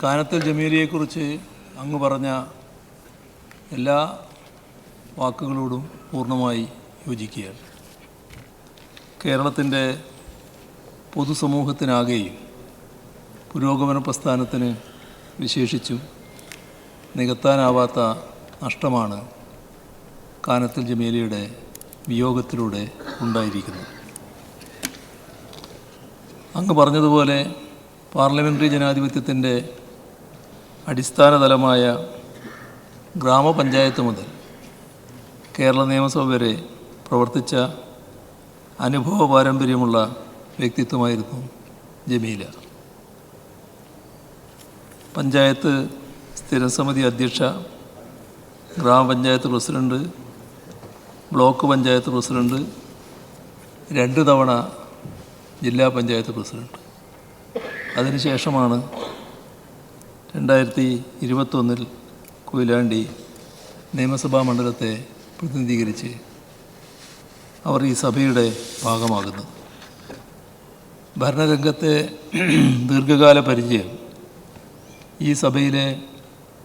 കാനത്തിൽ ജമീലയെക്കുറിച്ച് അങ്ങ് പറഞ്ഞ എല്ലാ വാക്കുകളോടും പൂർണ്ണമായി യോജിക്കുകയാണ്. കേരളത്തിൻ്റെ പൊതുസമൂഹത്തിനാകെയും പുരോഗമന പ്രസ്ഥാനത്തിന് വിശേഷിച്ചും നികത്താനാവാത്ത നഷ്ടമാണ് കാനത്തിൽ ജമീലയുടെ വിയോഗത്തിലൂടെ ഉണ്ടായിരിക്കുന്നത്. അങ്ങ് പറഞ്ഞതുപോലെ പാർലമെൻ്ററി ജനാധിപത്യത്തിൻ്റെ അടിസ്ഥാനതലമായ ഗ്രാമപഞ്ചായത്ത് മുതൽ കേരള നിയമസഭ വരെ പ്രവർത്തിച്ച അനുഭവ പാരമ്പര്യമുള്ള വ്യക്തിത്വമായിരുന്നു ജമീല. പഞ്ചായത്ത് സ്ഥിരം സമിതി അധ്യക്ഷ, ഗ്രാമപഞ്ചായത്ത് പ്രസിഡൻറ്റ്, ബ്ലോക്ക് പഞ്ചായത്ത് പ്രസിഡൻറ്റ്, 2 തവണ ജില്ലാ പഞ്ചായത്ത് പ്രസിഡൻറ്റ്. അതിനുശേഷമാണ് 2021 കൊയിലാണ്ടി നിയമസഭാ മണ്ഡലത്തെ പ്രതിനിധീകരിച്ച് അവർ ഈ സഭയുടെ ഭാഗമാകുന്നത്. ഭരണരംഗത്തെ ദീർഘകാല പരിചയം ഈ സഭയിലെ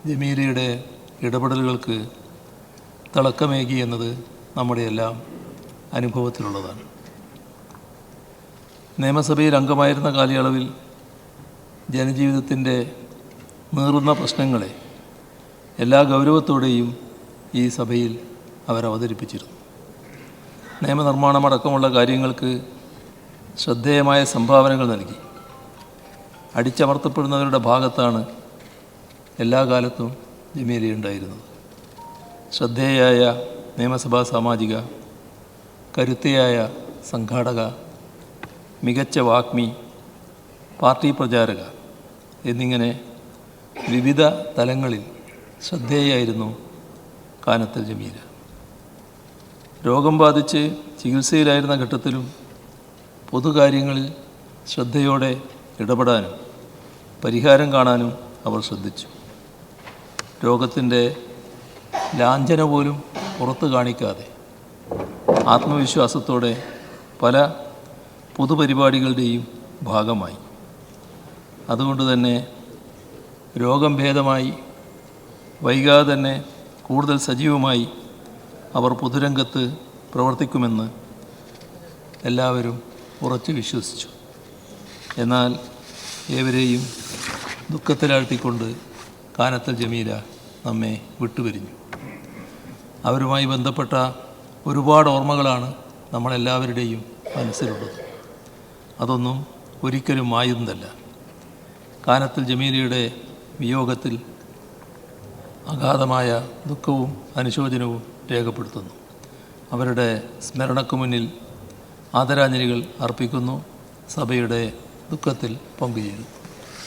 ജമീലയുടെ ഇടപെടലുകൾക്ക് തിളക്കമേകി എന്നത് നമ്മുടെ എല്ലാം അനുഭവത്തിലുള്ളതാണ്. നിയമസഭയിൽ അംഗമായിരുന്ന കാലയളവിൽ ജനജീവിതത്തിൻ്റെ നീറുന്ന പ്രശ്നങ്ങളെ എല്ലാ ഗൗരവത്തോടെയും ഈ സഭയിൽ അവതരിപ്പിച്ചിരുന്നു. നിയമനിർമ്മാണമടക്കമുള്ള കാര്യങ്ങൾക്ക് ശ്രദ്ധേയമായ സംഭാവനകൾ നൽകി. അടിച്ചമർത്തപ്പെടുന്നവരുടെ ഭാഗത്താണ് എല്ലാ കാലത്തും ജമീലയുണ്ടായിരുന്നത്. ശ്രദ്ധേയയായ നിയമസഭാ സാമാജിക, കരുത്തയായ സംഘാടക, മികച്ച വാഗ്മി, പാർട്ടി പ്രചാരക എന്നിങ്ങനെ വിവിധ തലങ്ങളിൽ ശ്രദ്ധേയായിരുന്നു കാനത്തിൽ ജമീല. രോഗം ബാധിച്ച് ചികിത്സയിലായിരുന്ന ഘട്ടത്തിലും പൊതുകാര്യങ്ങളിൽ ശ്രദ്ധയോടെ ഇടപെടാനും പരിഹാരം കാണാനും അവർ ശ്രദ്ധിച്ചു. രോഗത്തിൻ്റെ ലാഞ്ചന പോലും പുറത്തു കാണിക്കാതെ ആത്മവിശ്വാസത്തോടെ പല പൊതുപരിപാടികളുടെയും ഭാഗമായി. അതുകൊണ്ട് തന്നെ രോഗം ഭേദമായി വൈകാതെ തന്നെ കൂടുതൽ സജീവമായി അവർ പൊതുരംഗത്ത് പ്രവർത്തിക്കുമെന്ന് എല്ലാവരും ഉറച്ചു വിശ്വസിച്ചു. എന്നാൽ ഏവരെയും ദുഃഖത്തിലാഴ്ത്തിക്കൊണ്ട് കാനത്തിൽ ജമീല നമ്മെ വിട്ടുപിരിഞ്ഞു. അവരുമായി ബന്ധപ്പെട്ട ഒരുപാട് ഓർമ്മകളാണ് നമ്മളെല്ലാവരുടെയും മനസ്സിലുള്ളത്. അതൊന്നും ഒരിക്കലും മായുന്നതല്ല. കാനത്തിൽ ജമീലയുടെ വിയോഗത്തിൽ അഗാധമായ ദുഃഖവും അനുശോചനവും രേഖപ്പെടുത്തുന്നു. അവരുടെ സ്മരണയ്ക്ക് മുന്നിൽ ആദരാഞ്ജലികൾ അർപ്പിക്കുന്നു. സഭയുടെ ദുഃഖത്തിൽ പങ്കുചേരുന്നു.